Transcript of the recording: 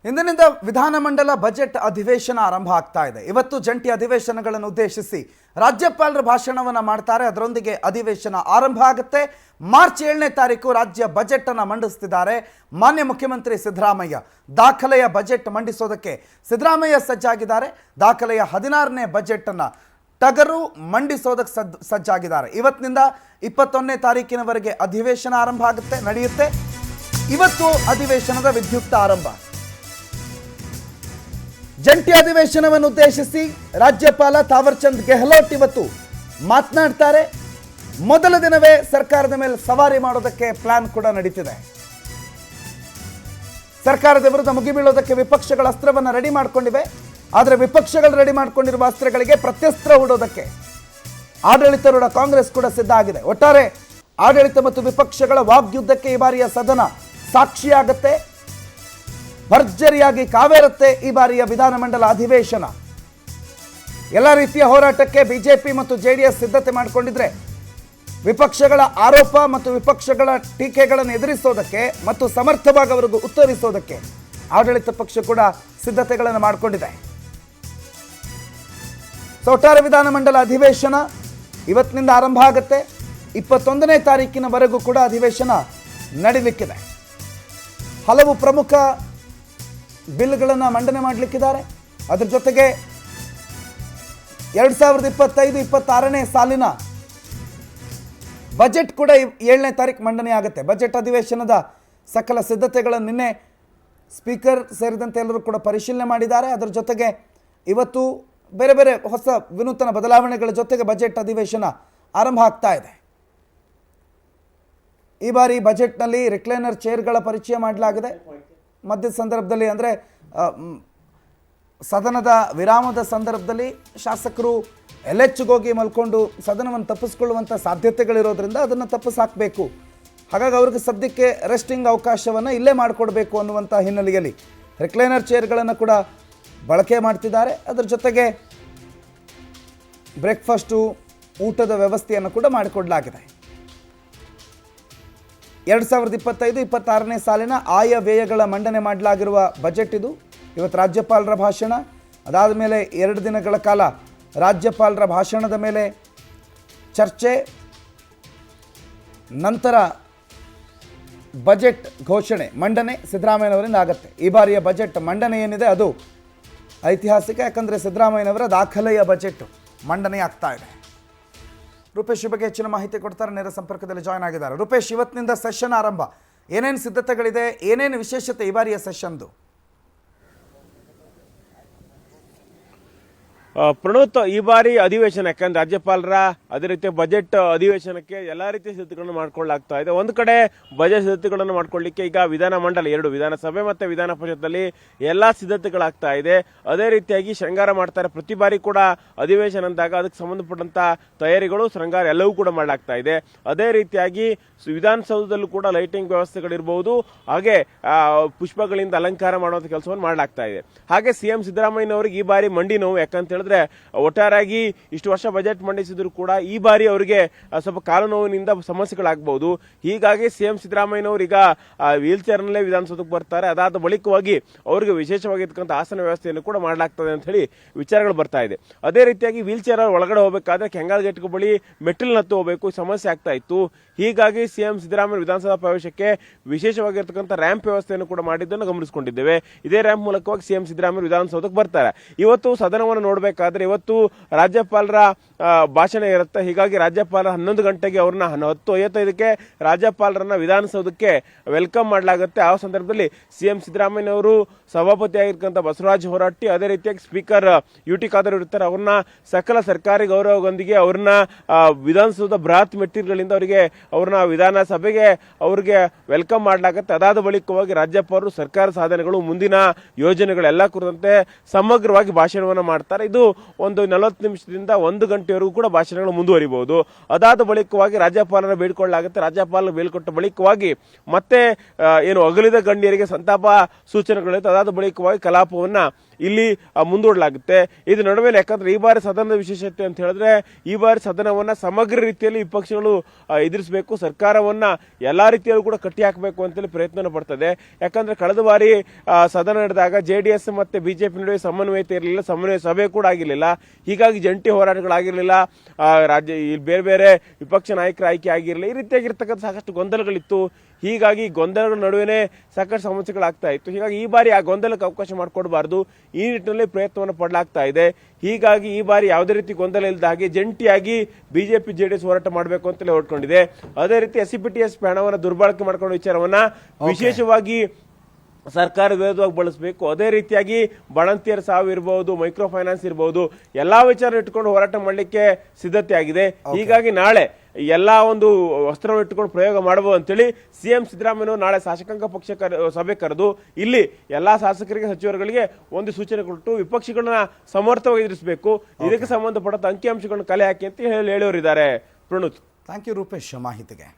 ಇಂದಿನಿಂದ ವಿಧಾನಮಂಡಲ ಬಜೆಟ್ ಅಧಿವೇಶನ ಆರಂಭ ಆಗ್ತಾ ಇದೆ. ಇವತ್ತು ಜಂಟಿ ಅಧಿವೇಶನಗಳನ್ನು ಉದ್ದೇಶಿಸಿ ರಾಜ್ಯಪಾಲರ ಭಾಷಣವನ್ನು ಮಾಡ್ತಾರೆ. ಅದರೊಂದಿಗೆ ಅಧಿವೇಶನ ಆರಂಭ ಆಗುತ್ತೆ. ಮಾರ್ಚ್ 7ನೇ ತಾರೀಕು ರಾಜ್ಯ ಬಜೆಟ್ ಅನ್ನು ಮಂಡಿಸುತ್ತಿದ್ದಾರೆ ಮಾನ್ಯ ಮುಖ್ಯಮಂತ್ರಿ ಸಿದ್ದರಾಮಯ್ಯ. ದಾಖಲೆಯ ಬಜೆಟ್ ಮಂಡಿಸೋದಕ್ಕೆ ಸಿದ್ದರಾಮಯ್ಯ ಸಜ್ಜಾಗಿದ್ದಾರೆ. ದಾಖಲೆಯ 16ನೇ ಬಜೆಟ್ ಅನ್ನು ಟಗರು ಮಂಡಿಸೋದಕ್ಕೆ ಸಜ್ಜಾಗಿದ್ದಾರೆ. ಇವತ್ತಿನಿಂದ 21ನೇ ತಾರೀಕಿನವರೆಗೆ ಅಧಿವೇಶನ ಆರಂಭ ನಡೆಯುತ್ತೆ. ಇವತ್ತು ಅಧಿವೇಶನದ ವಿದ್ಯುಕ್ತ ಆರಂಭ. ಜಂಟಿ ಅಧಿವೇಶನವನ್ನು ಉದ್ದೇಶಿಸಿ ರಾಜ್ಯಪಾಲ ತಾವರ್ಚಂದ್ ಗೆಹ್ಲೋಟ್ ಇವತ್ತು ಮಾತನಾಡ್ತಾರೆ. ಮೊದಲ ದಿನವೇ ಸರ್ಕಾರದ ಮೇಲೆ ಸವಾರಿ ಮಾಡೋದಕ್ಕೆ ಪ್ಲಾನ್ ಕೂಡ ನಡೀತಿದೆ. ಸರ್ಕಾರದ ವಿರುದ್ಧ ಮುಗಿಬೀಳೋದಕ್ಕೆ ವಿಪಕ್ಷಗಳ ಅಸ್ತ್ರವನ್ನು ರೆಡಿ ಮಾಡಿಕೊಂಡಿವೆ. ಆದರೆ ವಿಪಕ್ಷಗಳು ರೆಡಿ ಮಾಡಿಕೊಂಡಿರುವ ಅಸ್ತ್ರಗಳಿಗೆ ಪ್ರತ್ಯಸ್ತ್ರ ಹೂಡೋದಕ್ಕೆ ಆಡಳಿತಾರೂಢ ಕಾಂಗ್ರೆಸ್ ಕೂಡ ಸಿದ್ಧ ಆಗಿದೆ. ಒಟ್ಟಾರೆ ಆಡಳಿತ ಮತ್ತು ವಿಪಕ್ಷಗಳ ವಾಗ್ಯುದ್ಧಕ್ಕೆ ಈ ಬಾರಿಯ ಸದನ ಸಾಕ್ಷಿಯಾಗತ್ತೆ. ಭರ್ಜರಿಯಾಗಿ ಕಾವೇರುತ್ತೆ ಈ ಬಾರಿಯ ವಿಧಾನಮಂಡಲ ಅಧಿವೇಶನ. ಎಲ್ಲ ರೀತಿಯ ಹೋರಾಟಕ್ಕೆ ಬಿಜೆಪಿ ಮತ್ತು ಜೆಡಿಎಸ್ ಸಿದ್ಧತೆ ಮಾಡಿಕೊಂಡಿದ್ರೆ ವಿಪಕ್ಷಗಳ ಆರೋಪ ಮತ್ತು ವಿಪಕ್ಷಗಳ ಟೀಕೆಗಳನ್ನು ಎದುರಿಸೋದಕ್ಕೆ ಮತ್ತು ಸಮರ್ಥವಾಗಿ ಅವರಿಗೂ ಉತ್ತರಿಸೋದಕ್ಕೆ ಆಡಳಿತ ಪಕ್ಷ ಕೂಡ ಸಿದ್ಧತೆಗಳನ್ನು ಮಾಡಿಕೊಂಡಿದೆ. ಒಟ್ಟಾರೆ ವಿಧಾನಮಂಡಲ ಅಧಿವೇಶನ ಇವತ್ತಿನಿಂದ ಆರಂಭ ಆಗುತ್ತೆ. 21ನೇ ತಾರೀಕಿನವರೆಗೂ ಕೂಡ ಅಧಿವೇಶನ ನಡೀಲಿಕ್ಕಿದೆ. ಹಲವು ಪ್ರಮುಖ ಬಿಲ್ಗಳನ್ನು ಮಂಡನೆ ಮಾಡಲಿಕ್ಕಿದ್ದಾರೆ. ಅದರ ಜೊತೆಗೆ 2025-26ನೇ ಸಾಲಿನ ಬಜೆಟ್ ಕೂಡ 7ನೇ ತಾರೀಕು ಮಂಡನೆ ಆಗುತ್ತೆ. ಬಜೆಟ್ ಅಧಿವೇಶನದ ಸಕಲ ಸಿದ್ಧತೆಗಳನ್ನು ನಿನ್ನೆ ಸ್ಪೀಕರ್ ಸೇರಿದಂತೆ ಎಲ್ಲರೂ ಕೂಡ ಪರಿಶೀಲನೆ ಮಾಡಿದ್ದಾರೆ. ಅದರ ಜೊತೆಗೆ ಇವತ್ತು ಬೇರೆ ಬೇರೆ ಹೊಸ ವಿನೂತನ ಬದಲಾವಣೆಗಳ ಜೊತೆಗೆ ಬಜೆಟ್ ಅಧಿವೇಶನ ಆರಂಭ ಆಗ್ತಾ ಇದೆ. ಈ ಬಾರಿ ಬಜೆಟ್ನಲ್ಲಿ ರಿಕ್ಲೈನರ್ ಚೇರ್ಗಳ ಪರಿಚಯ ಮಾಡಲಾಗಿದೆ. ಮಧ್ಯದ ಸಂದರ್ಭದಲ್ಲಿ ಅಂದರೆ ಸದನದ ವಿರಾಮದ ಸಂದರ್ಭದಲ್ಲಿ ಶಾಸಕರು ಎಲ್ಲೆಚ್ಚುಗೋಗಿ ಮಲ್ಕೊಂಡು ಸದನವನ್ನು ತಪ್ಪಿಸ್ಕೊಳ್ಳುವಂಥ ಸಾಧ್ಯತೆಗಳಿರೋದ್ರಿಂದ ಅದನ್ನು ತಪ್ಪಿಸಾಕಬೇಕು. ಹಾಗಾಗಿ ಅವ್ರಿಗೆ ಸದ್ಯಕ್ಕೆ ರೆಸ್ಟಿಂಗ್ ಅವಕಾಶವನ್ನು ಇಲ್ಲೇ ಮಾಡಿಕೊಡ್ಬೇಕು ಅನ್ನುವಂಥ ಹಿನ್ನೆಲೆಯಲ್ಲಿ ರಿಕ್ಲೈನರ್ ಚೇರ್ಗಳನ್ನು ಕೂಡ ಬಳಕೆ ಮಾಡ್ತಿದ್ದಾರೆ. ಅದರ ಜೊತೆಗೆ ಬ್ರೇಕ್ಫಾಸ್ಟು ಊಟದ ವ್ಯವಸ್ಥೆಯನ್ನು ಕೂಡ ಮಾಡಿಕೊಡಲಾಗಿದೆ. 2025-26ನೇ ಸಾಲಿನ ಆಯವ್ಯಯಗಳ ಮಂಡನೆ ಮಾಡಲಾಗಿರುವ ಬಜೆಟ್ ಇದು. ಇವತ್ತು ರಾಜ್ಯಪಾಲರ ಭಾಷಣ, ಅದಾದ ಮೇಲೆ 2 ದಿನಗಳ ಕಾಲ ರಾಜ್ಯಪಾಲರ ಭಾಷಣದ ಮೇಲೆ ಚರ್ಚೆ, ನಂತರ ಬಜೆಟ್ ಘೋಷಣೆ ಮಂಡನೆ ಸಿದ್ದರಾಮಯ್ಯನವರಿಂದ ಆಗುತ್ತೆ. ಈ ಬಾರಿಯ ಬಜೆಟ್ ಮಂಡನೆ ಏನಿದೆ ಅದು ಐತಿಹಾಸಿಕ. ಯಾಕಂದರೆ ಸಿದ್ದರಾಮಯ್ಯನವರ ದಾಖಲೆಯ ಬಜೆಟ್ ಮಂಡನೆ ಆಗ್ತಾ ಇದೆ. ರೂಪೇಶ್ ಬಗ್ಗೆ ಹೆಚ್ಚಿನ ಮಾಹಿತಿ ಕೊಡ್ತಾರೆ. ನೇರ ಸಂಪರ್ಕದಲ್ಲಿ ಜಾಯ್ನ್ ಆಗಿದ್ದಾರೆ. ರೂಪೇಶ್, ಇವತ್ತಿನಿಂದ ಸೆಷನ್ ಆರಂಭ, ಏನೇನು ಸಿದ್ಧತೆಗಳಿದೆ, ಏನೇನು ವಿಶೇಷತೆ ಈ ಬಾರಿಯ ಸೆಷನ್ದು? ಪ್ರಣೋತ್, ಈ ಬಾರಿ ಅಧಿವೇಶನ ಯಾಕಂದ್ರೆ ರಾಜ್ಯಪಾಲರ ಅದೇ ರೀತಿ ಬಜೆಟ್ ಅಧಿವೇಶನಕ್ಕೆ ಎಲ್ಲಾ ರೀತಿಯ ಸಿದ್ಧತೆಗಳನ್ನು ಮಾಡ್ಕೊಳ್ಳಲಾಗ್ತಾ ಇದೆ. ಒಂದು ಕಡೆ ಬಜೆಟ್ ಸಿದ್ಧತೆಗಳನ್ನು ಮಾಡ್ಕೊಳ್ಳಿಕ್ಕೆ ಈಗ ವಿಧಾನಮಂಡಲ 2 ವಿಧಾನಸಭೆ ಮತ್ತೆ ವಿಧಾನ ಪರಿಷತ್ನಲ್ಲಿ ಎಲ್ಲಾ ಸಿದ್ಧತೆಗಳಾಗ್ತಾ ಇದೆ. ಅದೇ ರೀತಿಯಾಗಿ ಶೃಂಗಾರ ಮಾಡ್ತಾರೆ. ಪ್ರತಿ ಬಾರಿ ಕೂಡ ಅಧಿವೇಶನ ಅಂದಾಗ ಅದಕ್ಕೆ ಸಂಬಂಧಪಟ್ಟಂತ ತಯಾರಿಗಳು, ಶೃಂಗಾರ ಎಲ್ಲವೂ ಕೂಡ ಮಾಡಲಾಗ್ತಾ ಇದೆ. ಅದೇ ರೀತಿಯಾಗಿ ವಿಧಾನಸೌಧದಲ್ಲೂ ಕೂಡ ಲೈಟಿಂಗ್ ವ್ಯವಸ್ಥೆಗಳಿರಬಹುದು, ಹಾಗೆ ಪುಷ್ಪಗಳಿಂದ ಅಲಂಕಾರ ಮಾಡುವಂತ ಕೆಲಸವನ್ನು ಮಾಡಲಾಗ್ತಾ ಇದೆ. ಹಾಗೆ ಸಿಎಂ ಸಿದ್ದರಾಮಯ್ಯನವರಿಗೆ ಈ ಬಾರಿ ಮಂಡಿ ನೋವು. ಯಾಕಂತ ಹೇಳಿದ್ರೆ ಒಟ್ಟಾರೆಯಾಗಿ ಇಷ್ಟು ವರ್ಷ ಬಜೆಟ್ ಮಂಡಿಸಿದ್ರು ಕೂಡ ಈ ಬಾರಿ ಅವರಿಗೆ ಸ್ವಲ್ಪ ಕಾಲು ನೋವಿನಿಂದ ಸಮಸ್ಯೆಗಳಾಗಬಹುದು. ಹೀಗಾಗಿ ಸಿಎಂ ಸಿದ್ದರಾಮಯ್ಯನವರು ಈಗ ವೀಲ್ ಚೇರ್ ನಲ್ಲೇ ವಿಧಾನಸೌಧಕ್ಕೆ ಬರ್ತಾರೆ. ಅದಾದ ಬಳಿಕವಾಗಿ ಅವರಿಗೆ ವಿಶೇಷವಾಗಿರ್ತಕ್ಕಂಥ ಆಸನ ವ್ಯವಸ್ಥೆಯನ್ನು ಕೂಡ ಮಾಡಲಾಗ್ತದೆ ಅಂತ ಹೇಳಿ ವಿಚಾರಗಳು ಬರ್ತಾ ಇದೆ. ಅದೇ ರೀತಿಯಾಗಿ ವೀಲ್ ಚೇರ್ ಒಳಗಡೆ ಹೋಗಬೇಕಾದ್ರೆ ಕೆಂಗಾಲ್ ಗೇಟ್ ಬಳಿ ಮೆಟ್ಟಿಲು ಹತ್ತು ಹೋಗಬೇಕು, ಸಮಸ್ಯೆ ಆಗ್ತಾ ಇತ್ತು. ಹೀಗಾಗಿ ಸಿಎಂ ಸಿದ್ದರಾಮಯ್ಯ ವಿಧಾನಸಭಾ ಪ್ರವೇಶಕ್ಕೆ ವಿಶೇಷವಾಗಿರ್ತಕ್ಕಂಥ ರ್ಯಾಂಪ್ ವ್ಯವಸ್ಥೆಯನ್ನು ಕೂಡ ಮಾಡಿದ್ದನ್ನು ಗಮನಿಸಿಕೊಂಡಿದ್ದೇವೆ. ಇದೇ ರ್ಯಾಂಪ್ ಮೂಲಕವಾಗಿ ಸಿಎಂ ಸಿದ್ದರಾಮಯ್ಯ ವಿಧಾನಸೌಧಕ್ಕೆ ಬರ್ತಾರೆ. ಇವತ್ತು ಸದನವನ್ನು ನೋಡಬೇಕಾದ್ರೆ ಇವತ್ತು ರಾಜ್ಯಪಾಲರ ಭಾಷಣ ಇರುತ್ತೆ. ಹೀಗಾಗಿ ರಾಜ್ಯಪಾಲರ 11 ಗಂಟೆಗೆ ಅವ್ರನ್ನ 10:55ಕ್ಕೆ ರಾಜ್ಯಪಾಲರನ್ನ ವಿಧಾನಸೌಧಕ್ಕೆ ವೆಲ್ಕಮ್ ಮಾಡಲಾಗುತ್ತೆ. ಆ ಸಂದರ್ಭದಲ್ಲಿ ಸಿಎಂ ಸಿದ್ದರಾಮಯ್ಯನವರು ಸಭಾಪತಿಯಾಗಿರ್ತಕ್ಕಂಥ ಬಸವರಾಜ ಹೊರಟ್ಟಿ, ಅದೇ ರೀತಿಯಾಗಿ ಸ್ಪೀಕರ್ ಯುಟಿ ಖಾದರ್ ಇರ್ತಾರೆ. ಅವ್ರನ್ನ ಸಕಲ ಸರ್ಕಾರಿ ಗೌರವದೊಂದಿಗೆ ಅವ್ರನ್ನ ವಿಧಾನಸೌಧ ಬೃಹತ್ ಮೆಟ್ಟಿಲುಗಳಿಂದ ಅವ್ರನ್ನ ವಿಧಾನಸಭೆಗೆ ಅವ್ರಿಗೆ ವೆಲ್ಕಮ್ ಮಾಡಲಾಗುತ್ತೆ. ಅದಾದ ಬಳಿಕವಾಗಿ ರಾಜ್ಯಪಾಲರು ಸರ್ಕಾರ ಸಾಧನೆಗಳು, ಮುಂದಿನ ಯೋಜನೆಗಳೆಲ್ಲ ಕುರಿತಂತೆ ಸಮಗ್ರವಾಗಿ ಭಾಷಣವನ್ನು ಮಾಡ್ತಾರೆ. ಇದು ಒಂದು 40 ನಿಮಿಷದಿಂದ 1 ಗಂಟೆವರೆಗೂ ಕೂಡ ಭಾಷಣಗಳು ಮುಂದುವರಿಬಹುದು. ಅದಾದ ಬಳಿಕವಾಗಿ ರಾಜ್ಯಪಾಲರ ಬೇಡಿಕೊಳ್ಳಲಾಗುತ್ತೆ. ರಾಜ್ಯಪಾಲರ ಬೇಡಿಕೊಟ್ಟ ಬಳಿಕವಾಗಿ ಮತ್ತೆ ಏನು ಅಗಲಿದ ಗಣ್ಯರಿಗೆ ಸಂತಾಪ ಸೂಚನೆಗಳಿರುತ್ತೆ. ಅದಾದ ಬಳಿಕವಾಗಿ ಕಲಾಪವನ್ನ ಇಲ್ಲಿ ಮುಂದೂಡಲಾಗುತ್ತೆ. ಇದು ನಡುವೆ ಯಾಕಂದ್ರೆ ಈ ಬಾರಿ ಸದನದ ವಿಶೇಷತೆ ಅಂತ ಹೇಳಿದ್ರೆ ಈ ಬಾರಿ ಸದನವನ್ನ ಸಮಗ್ರ ರೀತಿಯಲ್ಲಿ ವಿಪಕ್ಷಗಳು ಎದುರಿಸಬೇಕು. ಎದುರಿಸಬೇಕು, ಸರ್ಕಾರವನ್ನ ಎಲ್ಲಾ ರೀತಿಯಲ್ಲೂ ಕೂಡ ಕಟ್ಟಿ ಹಾಕಬೇಕು ಅಂತೇಳಿ ಪ್ರಯತ್ನ ಪಡ್ತದೆ. ಯಾಕಂದ್ರೆ ಕಳೆದ ಬಾರಿ ಸದನ ನಡೆದಾಗ JDS ಮತ್ತೆ ಬಿಜೆಪಿ ನಡುವೆ ಸಮನ್ವಯತೆ ಇರಲಿಲ್ಲ, ಸಮನ್ವಯ ಸಭೆ ಕೂಡ ಆಗಿರಲಿಲ್ಲ. ಹೀಗಾಗಿ ಜಂಟಿ ಹೋರಾಟಗಳಾಗಿರಲಿಲ್ಲ, ರಾಜ್ಯ ಬೇರೆ ಬೇರೆ ವಿಪಕ್ಷ ನಾಯಕರ ಆಯ್ಕೆ ಆಗಿರಲಿಲ್ಲ. ಈ ರೀತಿಯಾಗಿರ್ತಕ್ಕಂಥ ಸಾಕಷ್ಟು ಗೊಂದಲಗಳಿತ್ತು. ಹೀಗಾಗಿ ಗೊಂದಲಗಳ ನಡುವೆ ಸಾಕಷ್ಟು ಸಮಸ್ಯೆಗಳಾಗ್ತಾ ಇತ್ತು. ಹೀಗಾಗಿ ಈ ಬಾರಿ ಆ ಗೊಂದಲಕ್ಕೆ ಅವಕಾಶ ಮಾಡಿಕೊಡಬಾರ್ದು, ಈ ನಿಟ್ಟಿನಲ್ಲಿ ಪ್ರಯತ್ನವನ್ನು ಪಡಲಾಗ್ತಾ ಇದೆ. ಹೀಗಾಗಿ ಈ ಬಾರಿ ಯಾವುದೇ ರೀತಿ ಗೊಂದಲ ಇಲ್ಲದ ಹಾಗೆ ಜಂಟಿಯಾಗಿ ಬಿಜೆಪಿ JDS ಹೋರಾಟ ಮಾಡಬೇಕು ಅಂತಲೇ ಹೊರಟ್ಕೊಂಡಿದೆ. ಅದೇ ರೀತಿ SCPTS ಹಣವನ್ನು ದುರ್ಬಳಕೆ ಮಾಡ್ಕೊಳ್ಳೋ ವಿಚಾರವನ್ನ ವಿಶೇಷವಾಗಿ ಸರ್ಕಾರ ವಿರೋಧವಾಗಿ ಬಳಸಬೇಕು. ಅದೇ ರೀತಿಯಾಗಿ ಬಣಂತಿಯರ ಸಾವು ಇರಬಹುದು, ಮೈಕ್ರೋ ಫೈನಾನ್ಸ್ ಇರಬಹುದು, ಎಲ್ಲಾ ವಿಚಾರ ಇಟ್ಕೊಂಡು ಹೋರಾಟ ಮಾಡಲಿಕ್ಕೆ ಸಿದ್ಧತೆ ಆಗಿದೆ. ಹೀಗಾಗಿ ನಾಳೆ ಎಲ್ಲಾ ಒಂದು ಅಸ್ತ್ರವನ್ನು ಇಟ್ಟುಕೊಂಡು ಪ್ರಯೋಗ ಮಾಡಬಹುದು ಅಂತೇಳಿ CM ಸಿದ್ದರಾಮಯ್ಯ ನಾಳೆ ಶಾಸಕಾಂಗ ಪಕ್ಷ ಸಭೆ ಕರೆದು ಇಲ್ಲಿ ಎಲ್ಲಾ ಶಾಸಕರಿಗೆ, ಸಚಿವರುಗಳಿಗೆ ಒಂದು ಸೂಚನೆ ಕೊಟ್ಟು ವಿಪಕ್ಷಗಳನ್ನ ಸಮರ್ಥವಾಗಿ ಎದುರಿಸಬೇಕು, ಇದಕ್ಕೆ ಸಂಬಂಧಪಟ್ಟ ಅಂಕಿಅಂಶಗಳನ್ನು ಕಲೆ ಹಾಕಿ ಅಂತ ಹೇಳೋರಿದ್ದಾರೆ. ಪ್ರಣುತ್, ಥ್ಯಾಂಕ್ ಯು ರೂಪೇಶ್ ಮಾಹಿತಿಗೆ.